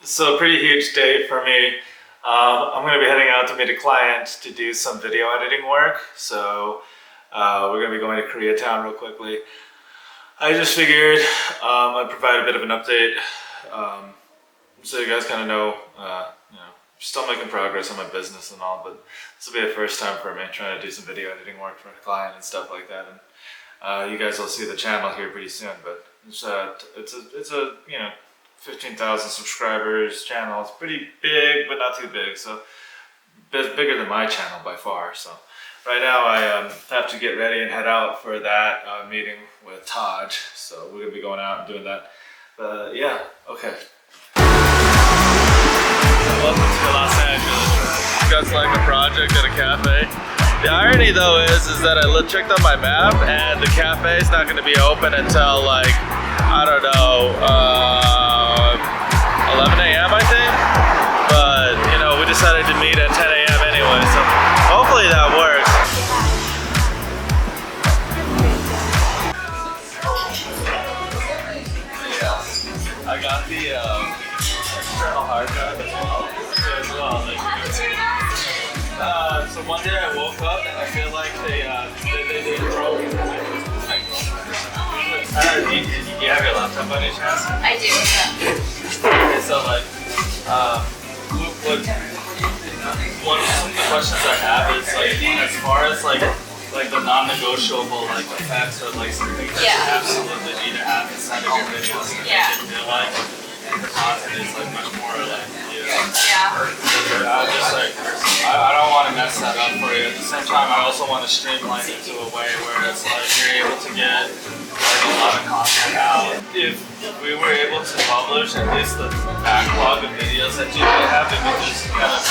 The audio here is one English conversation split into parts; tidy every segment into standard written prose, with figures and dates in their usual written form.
So a pretty huge day for me. I'm going to be heading out to meet a client to do some video editing work. So we're going to be going to Koreatown real quickly. I just figured I'd provide a bit of an update so you guys kind of know, still making progress on my business and all, but this will be the first time for me trying to do some video editing work for a client and stuff like that. And you guys will see the channel here pretty soon, but it's a 15,000 subscribers channel. It's pretty big, but not too big, so bigger than my channel by far. So right now I have to get ready and head out for that meeting with Taj. So we're gonna be going out and doing that. But yeah, okay. Welcome to Los Angeles. Got like a project at a cafe. The irony though is that I checked on my map and the cafe is not going to be open until like, I don't know, 11 a.m. I think. But we decided to meet at 10 a.m. anyway, so hopefully that works. Yeah, I got the external hard drive as well. So one day I woke up and I feel like they broke it. Do you have your laptop by any chance? I do, yeah. Okay, so like, one of the questions I have is like, as far as like the non-negotiable like effects or like something that you absolutely need to have inside of your videos to make it feel like the content is like much more like I don't want to mess that up for you. At the same time, I also want to streamline it to a way where it's like you're able to get like a lot of content out. If we were able to publish at least the backlog of videos that you may have, it would just kind of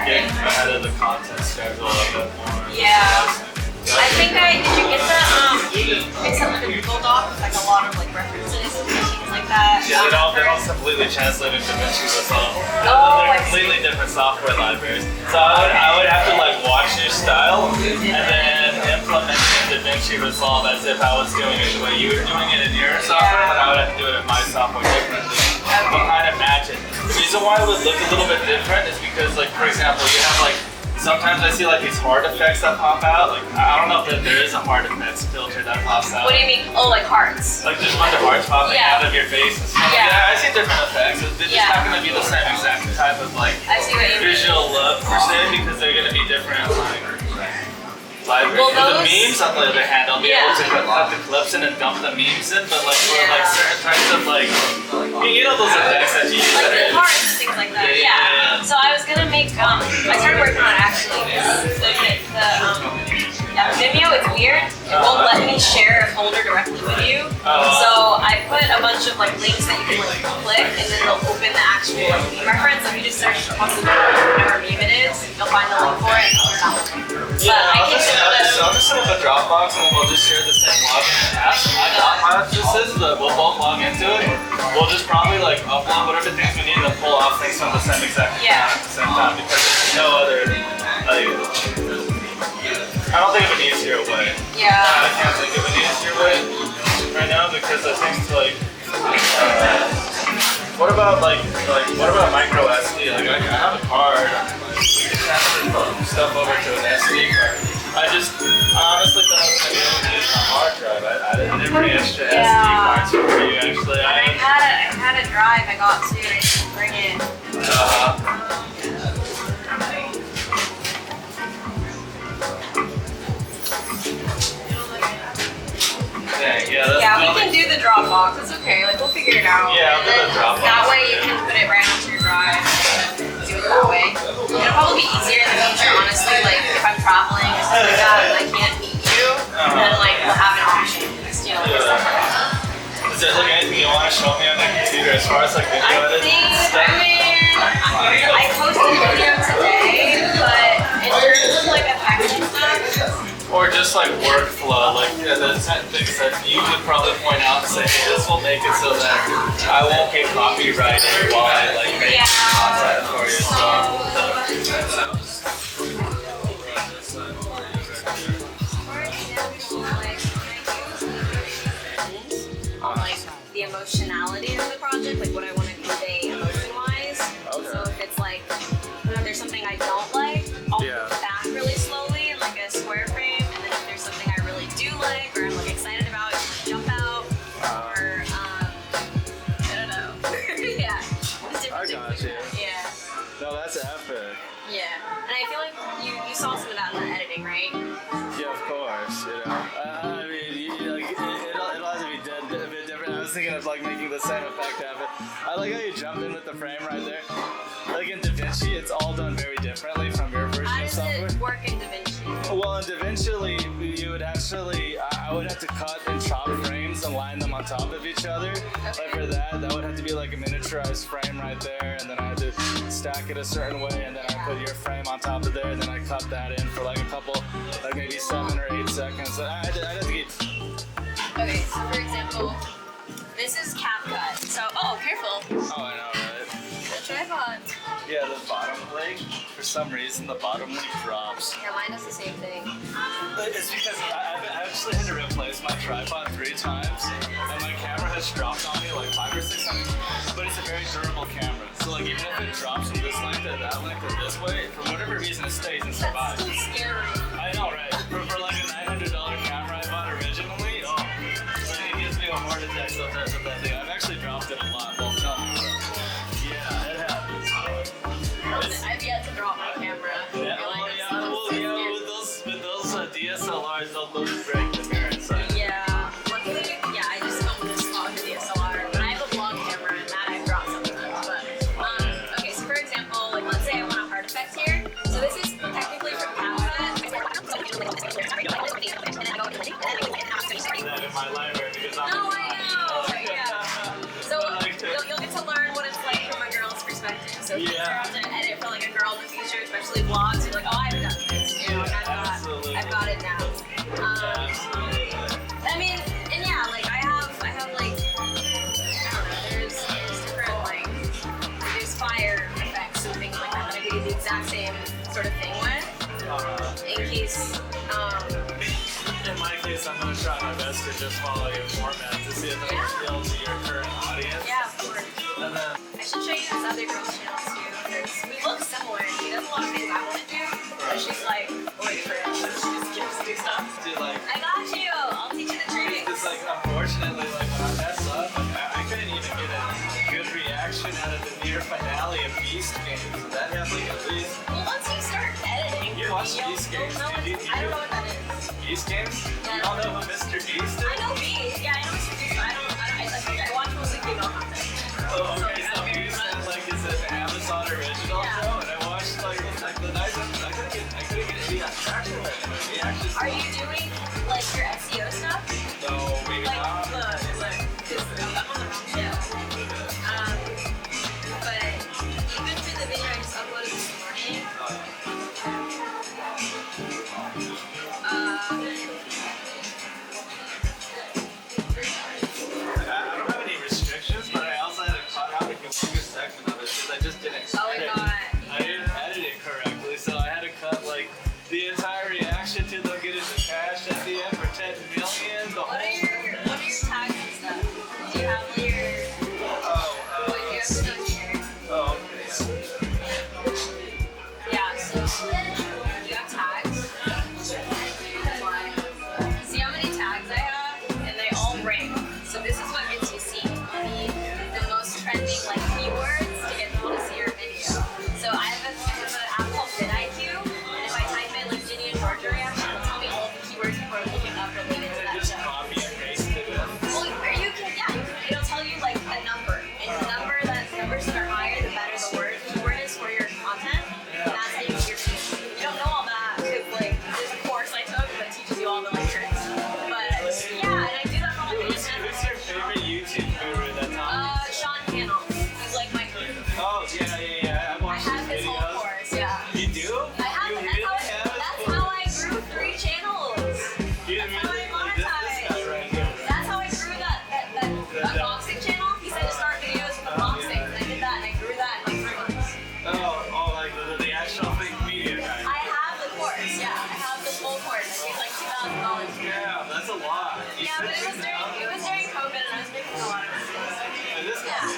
get ahead of the content schedule a bit more. Yeah. I think did you get the, it's like a Google Doc with like a lot of like references and things like that? Yeah, they're all completely translated to DaVinci Resolve. They're completely different software libraries. So I would have to like watch your style and then implement it in DaVinci Resolve as if I was doing it the way you were doing it in your software, but I would have to do it in my software differently. But kind of match it. The reason why it would look a little bit different is because, like, for example, you have like, sometimes I see like these hard effects that pop out. Like, I don't know if there is a hard effects filter that pops out. What do you mean? Oh, like hearts. Like there's a bunch of hearts popping out of your face and stuff. Yeah, I see different effects. They're just not going to be the same exact type of like visual look per se, because they're going to be different like libraries. The memes, on the other hand, I'll be able to cut the clips in and dump the memes in, but like for like certain types of like, those effects that you use. Like the hearts and things like that. Yeah. So I was gonna make, I started working on it actually. Vimeo, it's weird. It won't let me share a folder directly with you. So I put a bunch of like links that you can like click, and then they'll open the actual meme reference. If you just search whatever meme it is, you'll find the link for it. I'll just set up a Dropbox and we'll just share the same login and password. I know how much this is, but we'll both log into it. We'll just probably like upload whatever things we need to pull off things from the same exact account at the same time, because there's no other, like, I don't think of an easier way. Yeah. I can't think of an easier way right now, because I think like, what about micro SD? Like I have a card, we can transfer stuff over to an SD card. I honestly thought I was going to be able to use my hard drive. I didn't bring extra SD cards for you actually. I had a drive I got to, I didn't bring it. We can do the Dropbox. It's okay. Like we'll figure it out. Yeah, I'll do the Dropbox. That way you can put it right onto your drive. Do it that way. It'll probably be easier in the future, honestly. Like if I'm traveling or something like that, and I can't meet you, then like we'll have an option. Stuff like that. Is there like anything you want to show me on the computer as far as like video editing stuff? I posted a video today, but in terms of like effects and stuff. Or just like workflow, like the things that you would probably point out and say, hey, this will make it so that I won't get copyrighted while I like make content for you. On like the emotionality of the project, like what I want to convey emotion-wise. I like how you jump in with the frame right there. Like in DaVinci, it's all done very differently from your version How of does software. it work in DaVinci? Well, in DaVinci, you would actually, I would have to cut and chop frames and line them on top of each other. Like for that would have to be like a miniaturized frame right there, and then I had to stack it a certain way, and then I put your frame on top of there, and then I cut that in for like a couple, like maybe 7 or 8 seconds. So I'd have to get. Okay, so for example, this is CapCut. So, oh, careful. Oh, I know, right? The tripod. Yeah, the bottom leg. For some reason, the bottom leg drops. Yeah, mine does the same thing. It's because I've actually had to replace my tripod 3 times, and my camera has dropped on me like 5 or 6 times. But it's a very durable camera, so like even if it drops from this length to that length or this way, for whatever reason, it stays and survives. That's so scary. I know, right? For like a $900 camera I bought originally, oh, it gives me a heart attack sometimes with that thing. I've actually dropped it a lot while filming. So yeah, it happens. I've yet to drop my camera. Yeah, well, with those DSLRs, they'll break the mirror inside. Yeah, luckily, I just film with this small DSLR. But I have a vlog camera, and that I've dropped sometimes. But okay, so for example, like let's say I want a hard effect here. So this is technically from CapCut. That in my library because I'm. No, I know. Yeah. So you'll get to learn what it's like from a girl's perspective. So if you have to edit for like a girl in the future, especially vlogs, you're like, oh, I've done this. You know, like, I've got it now. I mean, and yeah, like I have like, I don't know, there's different like, there's fire effects and things like that that I could do the exact same sort of thing with. In case, In my case, I'm going to try my best to just follow your format to see if it appeals to your current audience. yeah, of course. And then, I should show you this other girl's channel too, because we look similar. She does a lot of things I want to do, but she's like, wait for it. She just gives me stuff. dude, like, I got you. I'll teach you the tricks. it's like, unfortunately, like, when I mess up, like, I couldn't even get a good reaction out of the near finale of Beast Games. So that has, like, at least. Well, once you start editing, You watch you'll Beast Games, know dude. I don't know what that is. Beast Games? Yeah. You all know who Mr. Beast is? I know Beast. Yeah, I know Mr. Beast, but I watch mostly female content. Oh, okay, so Beast is like it's an Amazon original show, and I watched like the night I couldn't get any traction with it. Reactions. Are you doing like your SEO stuff? No, maybe Like, not. look, because I'm on the wrong show. But even for the video I just uploaded this morning, I don't have any restrictions, but I also had to cut out a confused segment of it because I just didn't. oh my god. I didn't edit it correctly, so I had to cut like the entire reaction to them getting the cash at the end for 10 million. The What are whole. your tags and stuff? Do you have your what you have to do here? Oh, okay. Yeah, so you have tags. See how many tags I have? And they all rank. So this is what gets you seen. You need the most trending like keywords to get people to see your video. So I have an app called vidIQ, and if I type in like Ginny and Georgia reaction, it'll tell me all the keywords people are looking up related to that Just show. copy and paste it in. Well, or you can, it'll tell you like a number, and the numbers that are higher, the better the keyword is for your content, and that's how you get your views. You don't know all that because like there's a course I took that teaches you all the like tricks. But yeah, and I do that for my videos. Who's your favorite YouTube guru that's on? Sean Cannell. He's like my guru. Oh, yeah. I I watched have his his whole videos. course. Yeah. You do? I have. You That's really have his that's whole- how I grew 3 channels. You That's how I really, like, monetized. this guy right here. That's how I grew that unboxing channel. He said to start videos with unboxing, and I did that, and I grew that in like 3 months. Like the actual big media guy. I have the course, yeah. I have this whole course. I paid like $2,000. Yeah, that's a lot. You Yeah, but sit it was during COVID, and I was making a lot of mistakes. And this guy.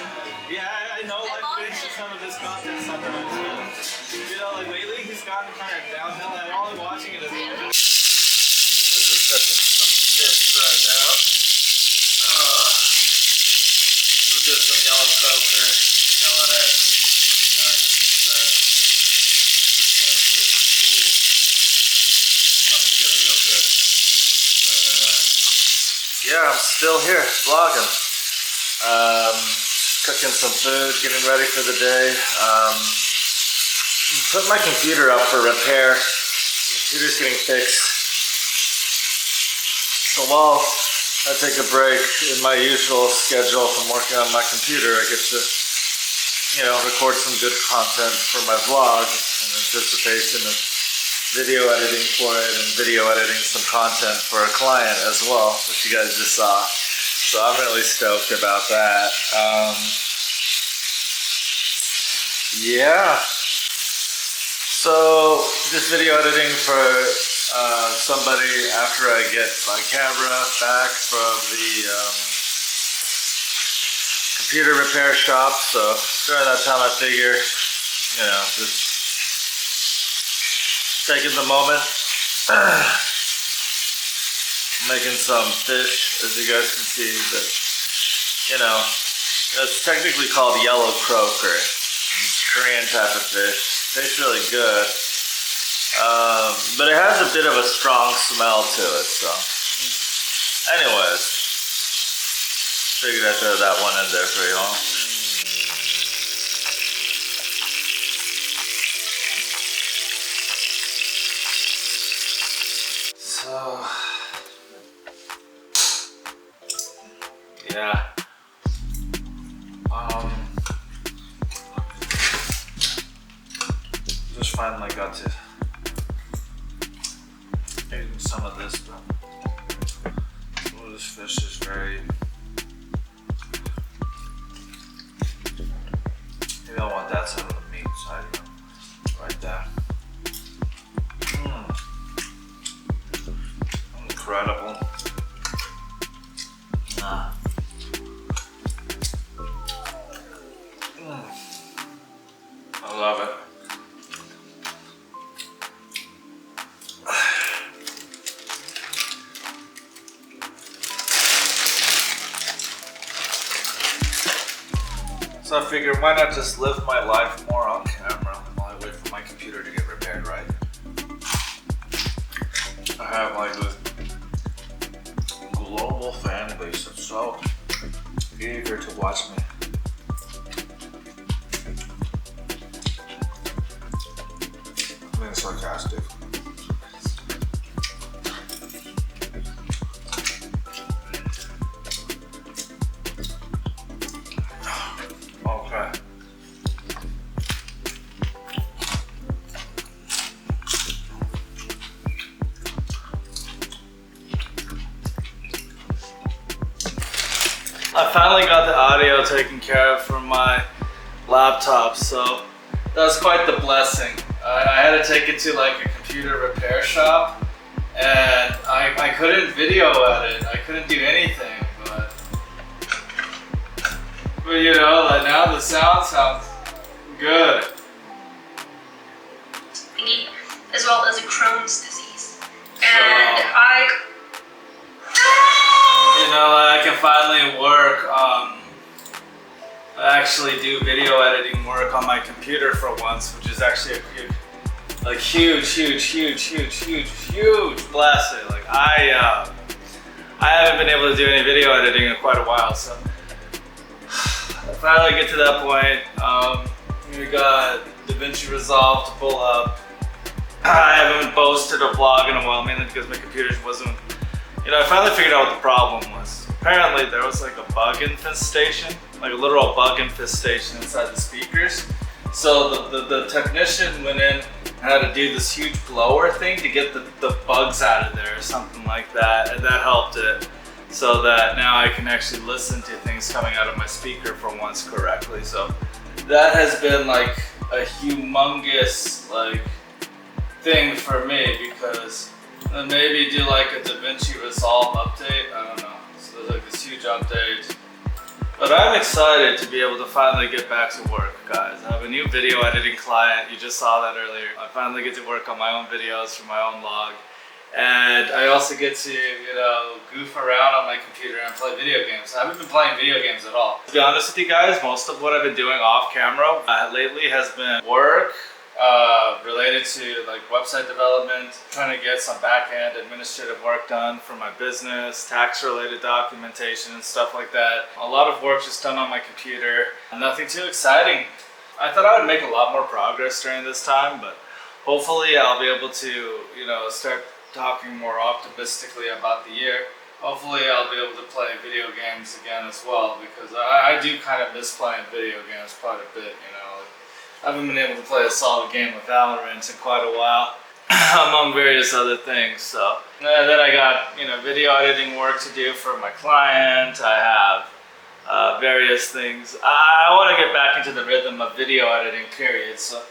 Yeah, I know. I Like love finishes it. some of his content sometimes. You know, like lately he's gotten kind of downhill. I'm only watching it as a little bit. Just cooking some fish right now. We'll do some yellow croaker. Killing it. Nice and fresh. Ooh. Coming together real good. But yeah, I'm still here vlogging. cooking some food, getting ready for the day. Put my computer up for repair. The computer's getting fixed. So while I take a break in my usual schedule from working on my computer, I get to, record some good content for my vlog in anticipation of video editing for it and video editing some content for a client as well, which you guys just saw. So I'm really stoked about that. Yeah. So just video editing for somebody after I get my camera back from the computer repair shop. So during that time I figure, just taking the moment, making some fish, as you guys can see, that, it's technically called yellow croaker. It's a Korean type of fish. Tastes really good, but it has a bit of a strong smell to it, so anyways, figured I'd throw that one in there for y'all. So yeah, just finally got to eating some of this, but this fish is very, maybe I want that side of the meat side right there. Incredible. I love it. So I figured, why not just live my life more on camera while I wait for my computer to get repaired right. I have like this global fan base that's so eager to watch me. I'm being sarcastic. Okay. I finally got the audio taken care of from my laptop, so that's quite the blessing. I had to take it to like a computer repair shop, and I couldn't video edit. I couldn't do anything, but like now the sound sounds good. As well as a Crohn's disease. And I can finally work, actually do video editing work on my computer for once, which is actually a huge blessing. Like I haven't been able to do any video editing in quite a while, so I finally get to that point. We got DaVinci Resolve to pull up. I haven't posted a vlog in a while, mainly because my computer wasn't, I finally figured out what the problem was. Apparently there was like a bug infestation, like a literal bug infestation inside the speakers. So the technician went in and had to do this huge blower thing to get the bugs out of there or something like that, and that helped it. So that now I can actually listen to things coming out of my speaker for once correctly. So that has been like a humongous thing for me, because maybe do like a DaVinci Resolve update. I don't know. So there's like this huge update. But I'm excited to be able to finally get back to work, guys. I have a new video editing client. You just saw that earlier. I finally get to work on my own videos for my own vlog. And I also get to, goof around on my computer and play video games. I haven't been playing video games at all. To be honest with you guys, most of what I've been doing off camera lately has been work related to like website development, trying to get some back-end administrative work done for my business, tax-related documentation and stuff like that. A lot of work just done on my computer. Nothing too exciting. I thought I would make a lot more progress during this time, but hopefully I'll be able to, start talking more optimistically about the year. Hopefully I'll be able to play video games again as well, because I do kind of miss playing video games quite a bit, I haven't been able to play a solid game of Valorant in quite a while, among various other things. So, and then I got, video editing work to do for my client. I have various things. I want to get back into the rhythm of video editing, period. So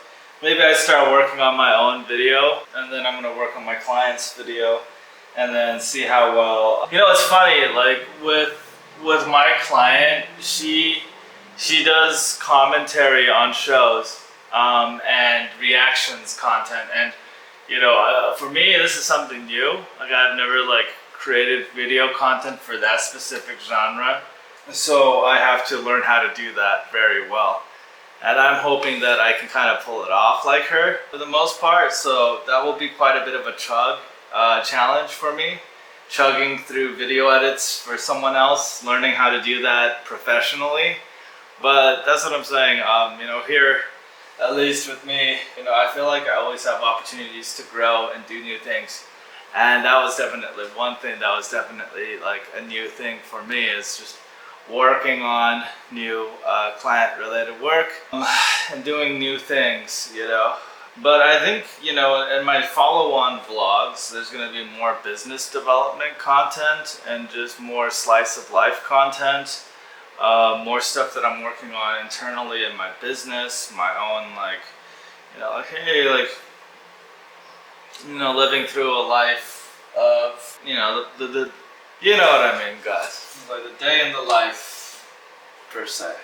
maybe I start working on my own video, and then I'm going to work on my client's video, and then see how well. It's funny, like with my client, she does commentary on shows and reactions content, and for me this is something new. Like I've never created video content for that specific genre, so I have to learn how to do that very well, and I'm hoping that I can kind of pull it off like her for the most part. So that will be quite a bit of a challenge for me, chugging through video edits for someone else, learning how to do that professionally. But that's what I'm saying. Here, at least with me, I feel like I always have opportunities to grow and do new things. And that was definitely one thing that was definitely like a new thing for me, is just working on new client-related work and doing new things, But I think, in my follow-on vlogs, there's going to be more business development content and just more slice of life content. More stuff that I'm working on internally in my business, my own, living through a life of, the you know what I mean, guys. Like the day in the life, per se.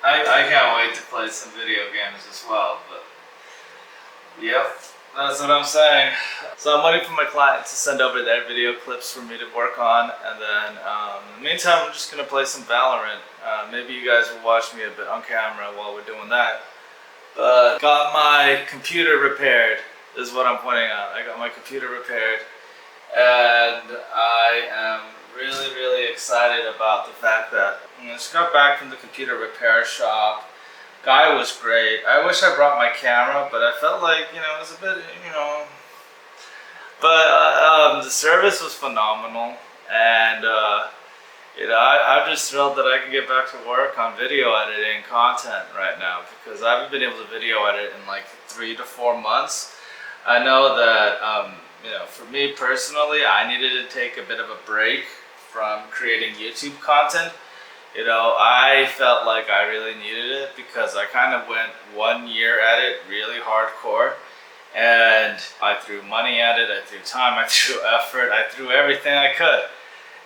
I can't wait to play some video games as well, but yep. That's what I'm saying. So I'm waiting for my client to send over their video clips for me to work on, and then in the meantime I'm just going to play some Valorant. Maybe you guys will watch me a bit on camera while we're doing that. But got my computer repaired, is what I'm pointing out. I got my computer repaired, and I am really, really excited about the fact that I just got back from the computer repair shop. Guy was great. I wish I brought my camera, but I felt like, it was a bit, But the service was phenomenal, and, I'm just thrilled that I can get back to work on video editing content right now, because I haven't been able to video edit in 3 to 4 months. I know that, for me personally, I needed to take a bit of a break from creating YouTube content. I felt like I really needed it, because I kind of went 1 year at it really hardcore, and I threw money at it, I threw time, I threw effort, I threw everything I could.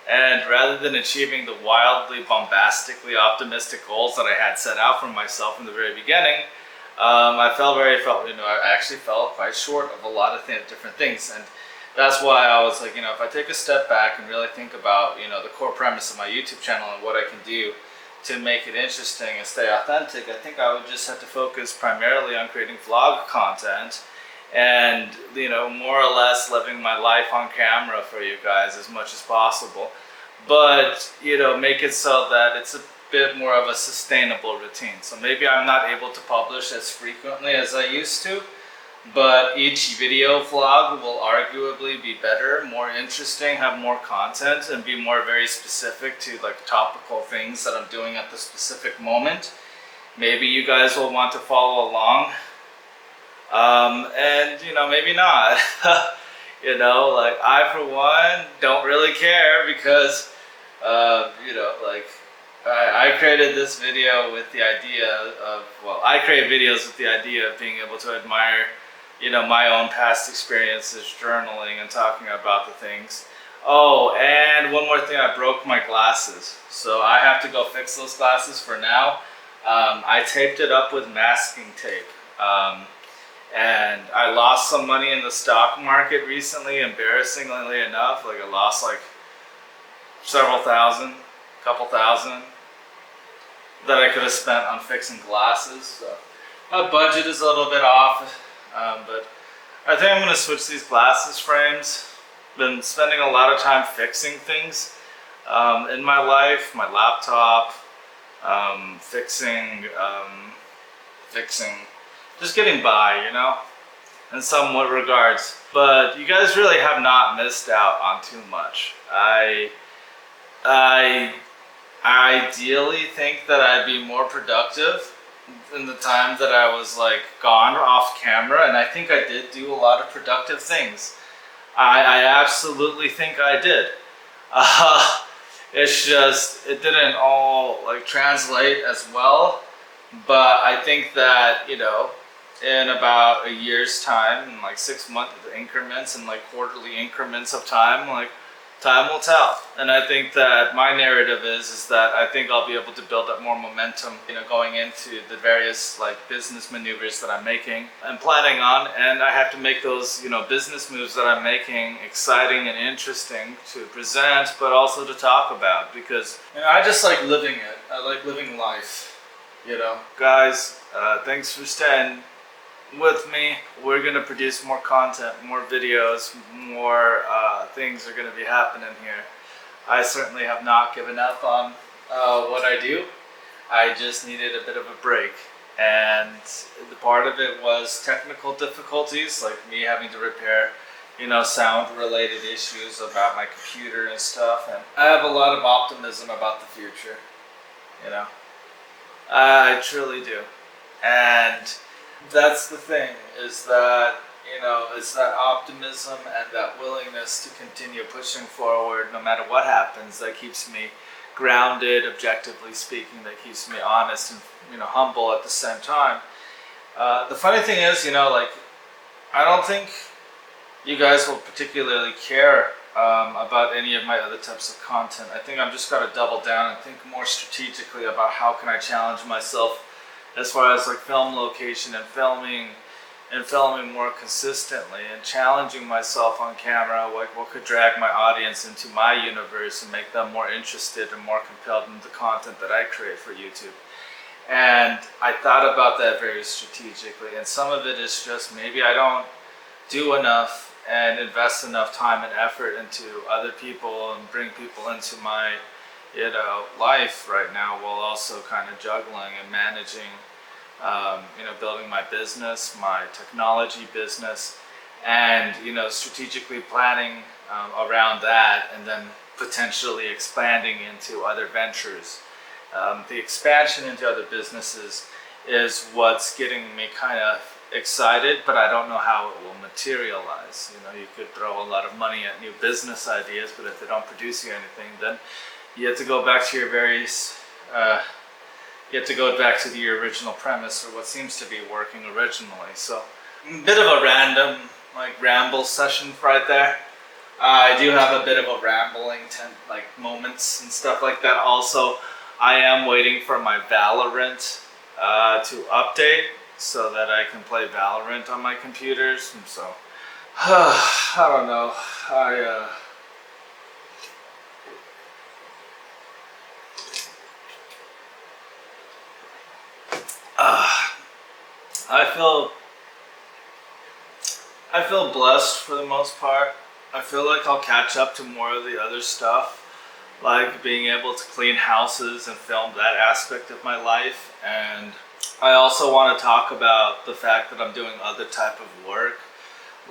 And rather than achieving the wildly bombastically optimistic goals that I had set out for myself in the very beginning, I actually fell quite short of a lot of different things. And that's why I was like, if I take a step back and really think about, the core premise of my YouTube channel and what I can do to make it interesting and stay authentic, I think I would just have to focus primarily on creating vlog content and, more or less living my life on camera for you guys as much as possible. But, make it so that it's a bit more of a sustainable routine. So maybe I'm not able to publish as frequently as I used to, but each video vlog will arguably be better, more interesting, have more content, and be more very specific to topical things that I'm doing at the specific moment. Maybe you guys will want to follow along, and maybe not. I for one don't really care, because I created this video with the idea of, I create videos with the idea of being able to admire my own past experiences, journaling and talking about the things. Oh, and one more thing, I broke my glasses, so I have to go fix those glasses for now. I taped it up with masking tape, and I lost some money in the stock market recently, embarrassingly enough. I lost several thousand, couple thousand that I could have spent on fixing glasses. So My budget is a little bit off, but I think I'm gonna switch these glasses frames. Been spending a lot of time fixing things in my life, my laptop, fixing, just getting by, you know, in somewhat regards. But you guys really have not missed out on too much. I ideally think that I'd be more productive in the time that I was like gone off camera, and I think I did do a lot of productive things. I absolutely think I did. It's just it didn't all like translate as well, but I think that, you know, in about a year's time, in like 6 month increments and like quarterly increments of time, like time will tell. And I think that my narrative is that I think I'll be able to build up more momentum, you know, going into the various like business maneuvers that I'm making and planning on. And I have to make those, you know, business moves that I'm making exciting and interesting to present, but also to talk about, because, you know, I just like living it. I like living life, you know. Guys, thanks for staying with me. We're gonna produce more content, more videos, more things are gonna be happening here. I certainly have not given up on what I do. I just needed a bit of a break, and the part of it was technical difficulties, like me having to repair, you know, sound related issues about my computer and stuff. And I have a lot of optimism about the future, you know. I truly do. And that's the thing, is that, you know, it's that optimism and that willingness to continue pushing forward no matter what happens that keeps me grounded, objectively speaking, that keeps me honest and, you know, humble at the same time. The funny thing is, you know, like, I don't think you guys will particularly care about any of my other types of content. I think I'm just gotta double down and think more strategically about how can I challenge myself as far as like film location and filming more consistently, and challenging myself on camera, like what could drag my audience into my universe and make them more interested and more compelled in the content that I create for YouTube. And I thought about that very strategically, and some of it is just maybe I don't do enough and invest enough time and effort into other people and bring people into my, you know, life right now, while also kind of juggling and managing, you know, building my business, my technology business, and, you know, strategically planning around that, and then potentially expanding into other ventures. The expansion into other businesses is what's getting me kind of excited, but I don't know how it will materialize. You know, you could throw a lot of money at new business ideas, but if they don't produce you anything, then you have to go back to your various, you have to go back to your original premise, or what seems to be working originally. So, a bit of a random, like, ramble session right there. I do have a bit of a rambling, like, moments and stuff like that. Also, I am waiting for my Valorant to update so that I can play Valorant on my computers. And so, I don't know. I feel blessed for the most part. I feel like I'll catch up to more of the other stuff, like being able to clean houses and film that aspect of my life. And I also want to talk about the fact that I'm doing other type of work,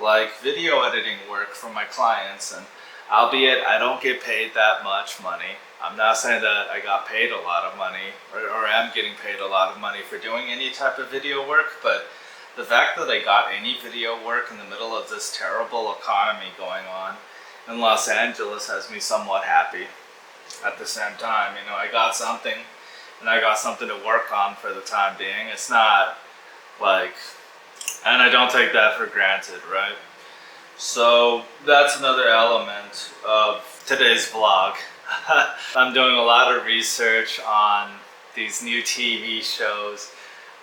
like video editing work for my clients. And albeit I don't get paid that much money, I'm not saying that I got paid a lot of money or am getting paid a lot of money for doing any type of video work, but the fact that I got any video work in the middle of this terrible economy going on in Los Angeles has me somewhat happy at the same time. You know, I got something, and I got something to work on for the time being. It's not like, and I don't take that for granted, right? So that's another element of today's vlog. I'm doing a lot of research on these new TV shows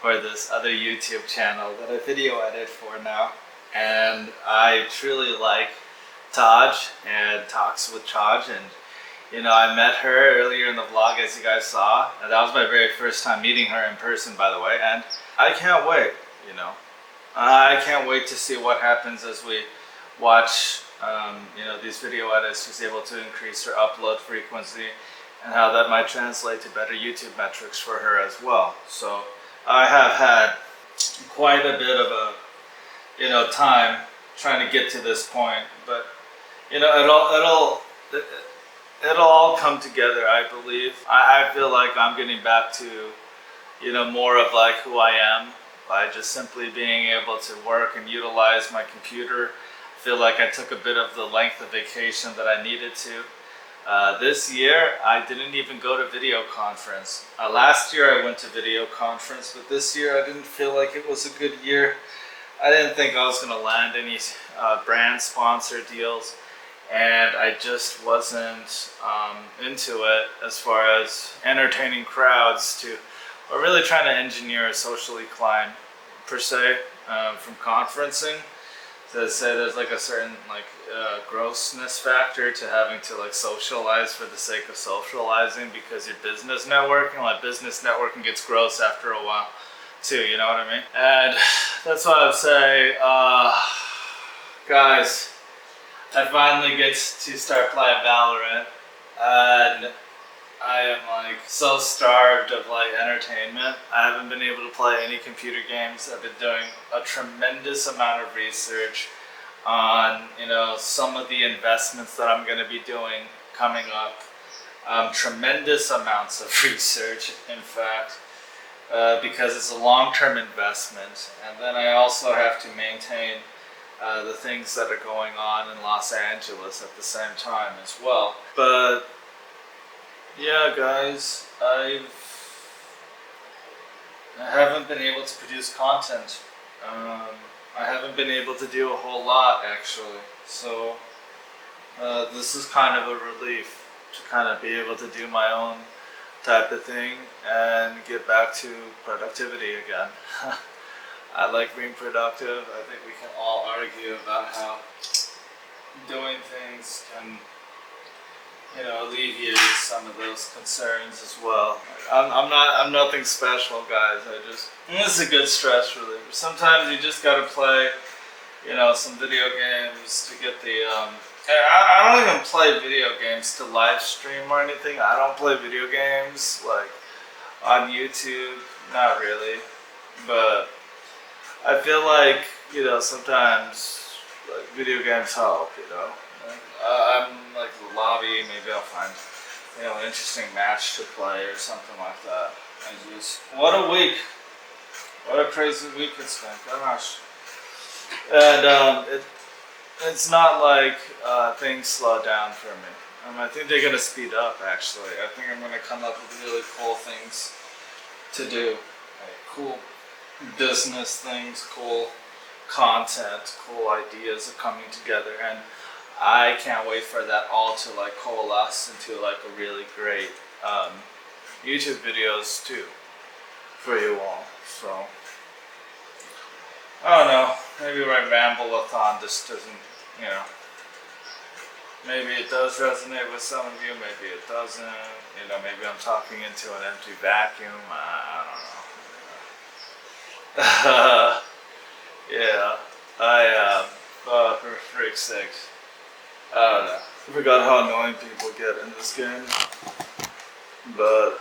for this other YouTube channel that I video edit for now. And I truly like Taj and Talks with Taj, and You know, I met her earlier in the vlog, as you guys saw, and that was my very first time meeting her in person, by the way, and I can't wait, you know. I can't wait to see what happens as we watch, you know, these video edits. She's able to increase her upload frequency and how that might translate to better YouTube metrics for her as well. So I have had quite a bit of a, you know, time trying to get to this point, but you know, it'll all come together, I believe. I feel like I'm getting back to, you know, more of like who I am by just simply being able to work and utilize my computer. I feel like I took a bit of the length of vacation that I needed to. This year, I didn't even go to video conference. Last year I went to video conference, but this year I didn't feel like it was a good year. I didn't think I was going to land any brand sponsor deals, and I just wasn't into it as far as entertaining crowds to, or really trying to engineer a socially climb per se from conferencing. To say there's like a certain like grossness factor to having to like socialize for the sake of socializing because you're business networking. Like business networking gets gross after a while too, you know what I mean? And that's why I would say, guys, I finally get to start playing Valorant, and I am like so starved of like entertainment. I haven't been able to play any computer games. I've been doing a tremendous amount of research on, you know, some of the investments that I'm going to be doing coming up. Tremendous amounts of research, in fact, because it's a long-term investment. And then I also have to maintain the things that are going on in Los Angeles at the same time as well. But yeah, guys, I haven't been able to produce content. I haven't been able to do a whole lot, actually. So this is kind of a relief to kind of be able to do my own type of thing and get back to productivity again. I like being productive. I think we can all argue about how doing things can, you know, alleviate some of those concerns as well. I'm nothing special, guys. This is a good stress reliever. Sometimes you just gotta play, you know, some video games to get the, I don't even play video games to live stream or anything. I don't play video games like on YouTube, not really, but I feel like, you know, sometimes like video games help, you know. I'm like the lobby, maybe I'll find, you know, an interesting match to play or something like that. And just, what a week. What a crazy week it's been, gosh. And it's not like things slow down for me. I think they're gonna speed up actually. I think I'm gonna come up with really cool things to do. Like cool business things, cool content, cool ideas are coming together, and I can't wait for that all to like coalesce into like a really great YouTube videos too for you all. So I don't know, maybe my ramble-a-thon just doesn't, you know, maybe it does resonate with some of you, maybe it doesn't, you know, maybe I'm talking into an empty vacuum, I don't know. Yeah, for freak's sake. I don't know. I forgot how annoying people get in this game. But,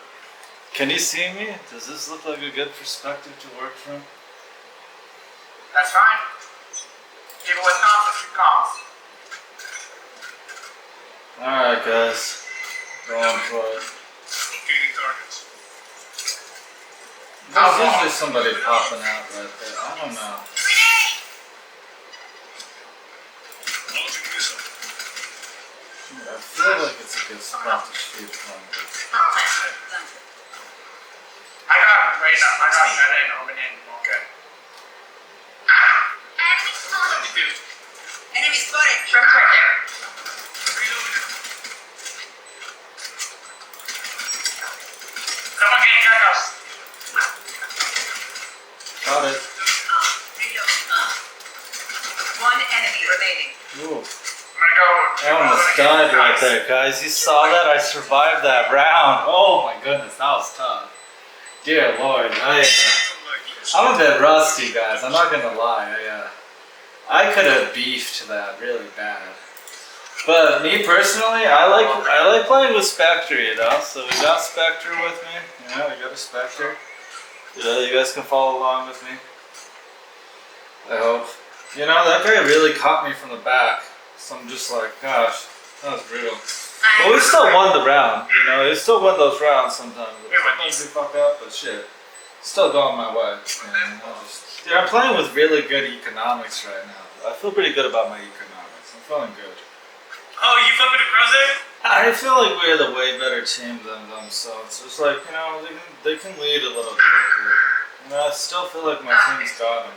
can you see me? Does this look like a good perspective to work from? That's fine. Even with comms, Alright guys, going for it. locating targets. There's usually somebody popping out right there. I don't know. Launching missile. I feel like it's a good spot to shoot from. I got that in open in. Okay. Enemy spotted. Defused. Enemy spotted. Shrubs right there. Reloading. Someone get gas. Got it. Reload. One enemy remaining. Ooh. I almost died right there, guys. You saw that? I survived that round. Oh my goodness, that was tough. Dear Lord, I'm a bit rusty, guys. I'm not gonna lie. I could have beefed that really bad. But me personally, I like playing with Spectre, you know. So we got Spectre with me. You know, we got a Spectre. You know, you guys can follow along with me. I hope. You know, that guy really caught me from the back. So I'm just like, gosh, that was brutal. But we still won the round, you know. We still win those rounds sometimes. Sometimes we fuck up, but shit, still going my way. And dude, I'm playing with really good economics right now. I feel pretty good about my economics. I'm feeling good. Oh, you flipping the cruiser? I feel like we're the way better team than them, so it's just like, you know, they can lead a little bit. But, you know, I still feel like my team's got them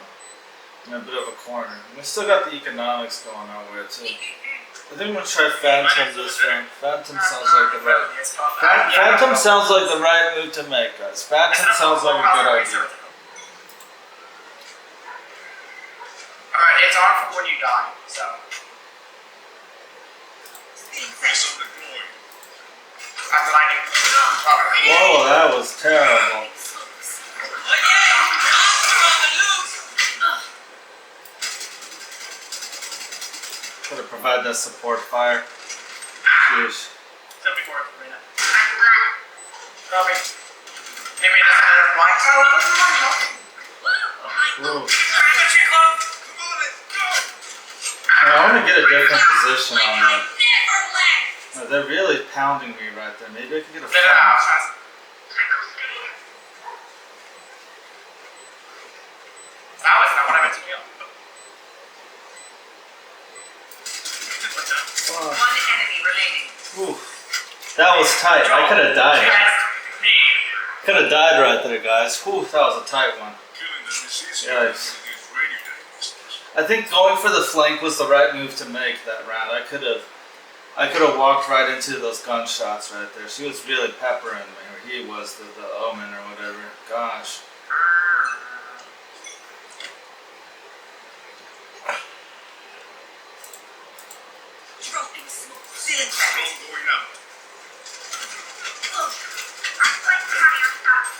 in a bit of a corner. And we still got the economics going our way too. I think I'm gonna try Phantom this round. Phantom sounds like the right. Phantom sounds like the right move to make, guys. Phantom sounds like a good idea. Alright, it's on for when you die, so. I'm blinding. Whoa, that was terrible. Gotta provide that support fire. Jeez. Tell me more, Marina. Copy. Give me another blind. Ooh. I want to get a different position on that. Oh, they're really pounding me right there. Maybe I can get a flash. That was not what I meant to do. One enemy remaining. Ooh. That was tight. I could have died. Could have died right there, guys. Whew, that was a tight one. Yikes. I think going for the flank was the right move to make that round. I could have walked right into those gunshots right there. She was really peppering me, or he was, the omen or whatever. Gosh. Dropping smoke. Ceiling fire.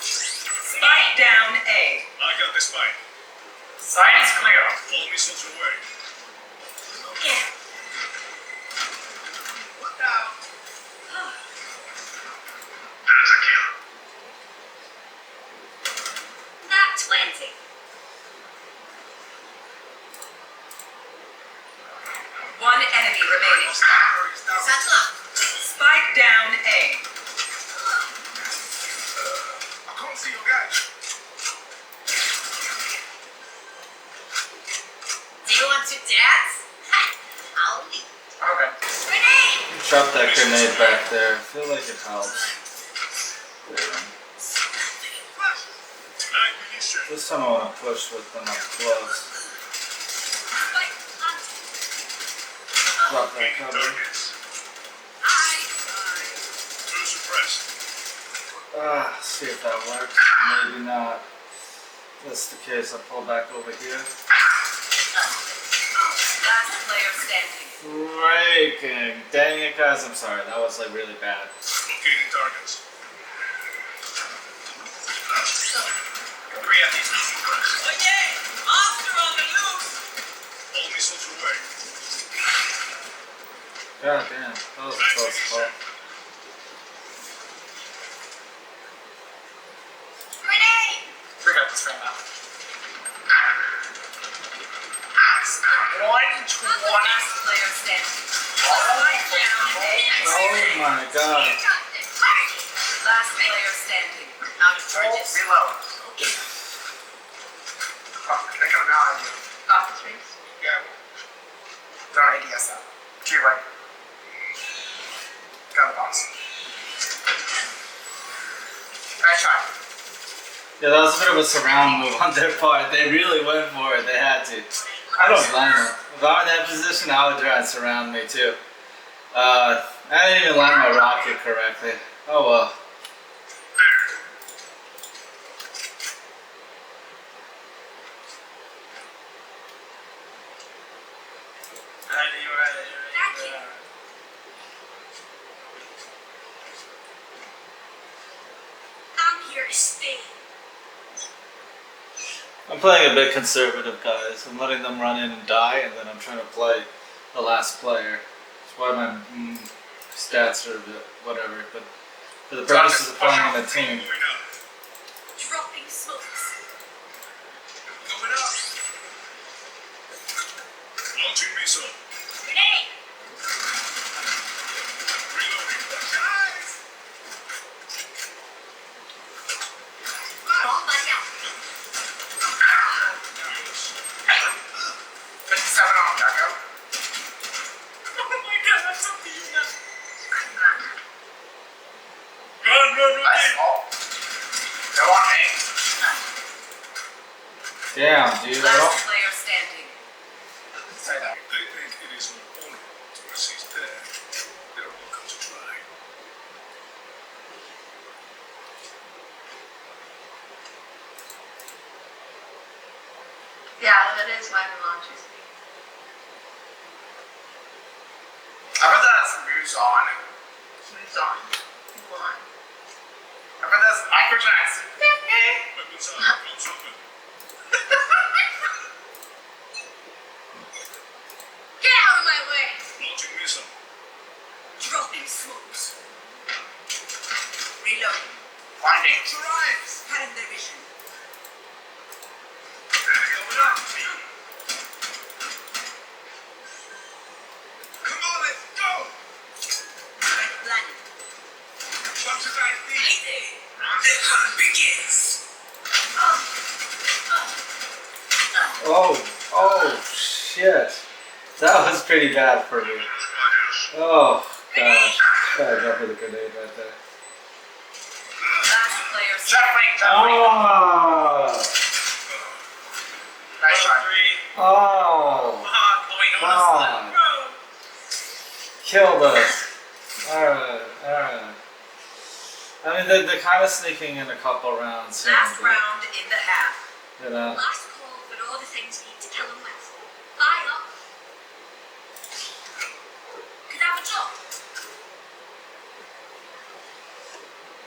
Spike down A. I got the spike. Side is clear. All missiles away. Yeah. There's a kill. Not 20. One enemy remaining. Settle up. Spike down A. I can't see your guys. Do you want to dance? I'll leave. Okay. Grenade! Drop that grenade back there. I feel like it helps. There. This time I want to push with them up close. Spike planted. Drop that cover. Too suppressed. See if that works. Maybe not. If that's the case, I'll pull back over here. Last player standing. Breaking. Dang it, guys. I'm sorry. That was like really bad. Locating targets. Three of these. Oh yeah! Monster on the loose! All missiles away. God damn. That was a close call. Grenade! We got this right now. 120. Last player standing. Spike down A. Oh my god. Last player standing. Out of charges. Reload. Oh, they're coming out on you. Off the streets. Yeah. They're on ADS now. To your right. Got the box. Nice shot. Yeah, that was a bit of a surround move on their part. They really went for it. They had to. I don't blame them. If I were in that position, I would try and surround me too. I didn't even land my rocket correctly. Oh well. I'm here to stay. I'm playing a bit conservative, guys. I'm letting them run in and die, and then I'm trying to play the last player. That's why my stats are a bit whatever. But for the purposes of playing in a team, Moving up. Dropping smokes. Going up. Launching missile. Grenade. Reloading. Guys! Bomb buddy out. Yes. 57 on Jacko. Oh my god, that's up to you now. Run. Nice ball. Go on, me. damn, dude. I don't. Last player standing. Say that. They think it is an honor to assist there. They're welcome to try. Yeah, that is why we launches. I bet that's moves on. Moves on. Move on. I bet that's Michael Jackson. Weapons out. Guns open. Get out of my way. Launching missile. Dropping smokes. Reloading. Finding. Cutting their vision. Going up. Come on, let's go. Red planet. Watch his ID. The hunt begins. Oh, shit. That was pretty bad for me. Oh, gosh. Gotta go for the grenade right there. Last player Jeffrey. Oh, Nice try. oh, God. Killed us. Alright. I mean, they're kind of sneaking in a couple rounds here. Last round in the half. You know. Last call for all the things you need to kill him with. Fire. Could have a job.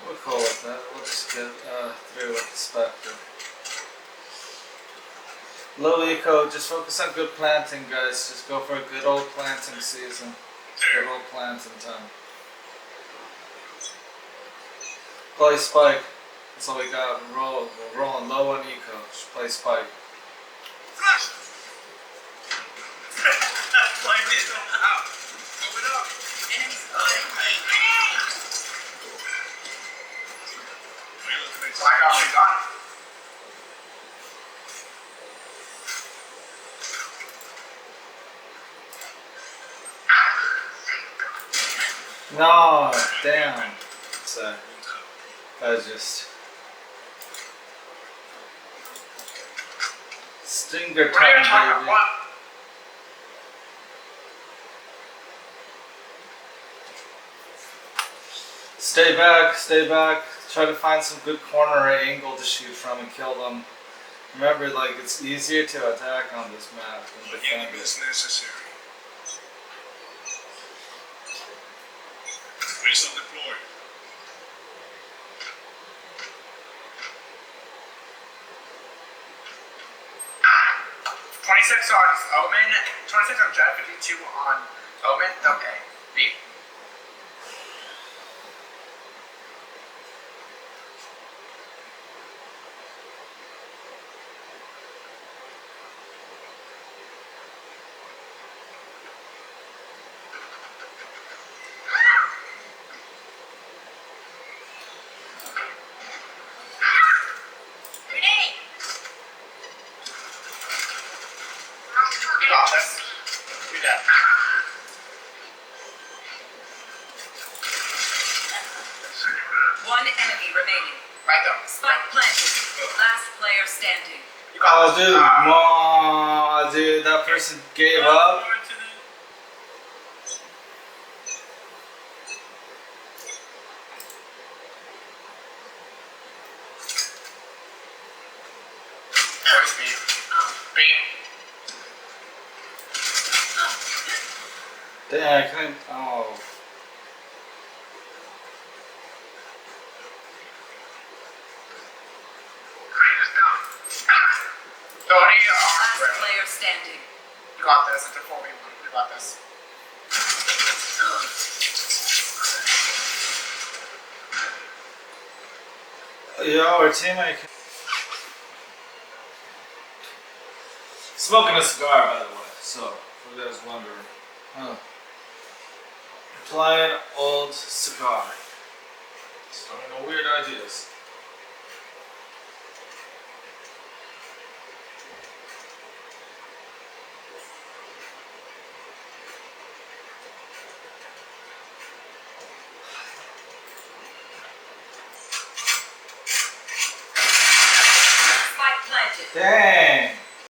We're cool with that. We'll just get through with the Spectre. Low eco, just focus on good planting, guys. Just go for a good old planting season. Good old planting time. Play Spike. That's all we got. We're rolling low on eco. Just play Spike. Flash. Flying missile out. Going up. Enemy spotted. Relocate. I got me gun. No, damn. So, that was just stinger What are you time, talking baby. about? Stay back. Try to find some good corner or angle to shoot from and kill them. Remember, like, it's easier to attack on this map than defend Healing it. is necessary. Missile deployed. $26 on Omen, 26 on Jet, 52 on Omen. Okay, B. Grenade. You got this. You're dead. One enemy remaining. Right there. Spike planted. Last player standing. You got Oh, this. dude. Oh, dude. That person gave up. Where's B? B. Dang, I couldn't. Oh. Crane is down. Tony, Last Rare. player standing. You got this. It's a 4v1. You got this. Yo, our teammate. Smoking a cigar, by the way. So, for you guys wondering. Huh. Plain old cigar. Starting no weird ideas. Spike planted. Dang.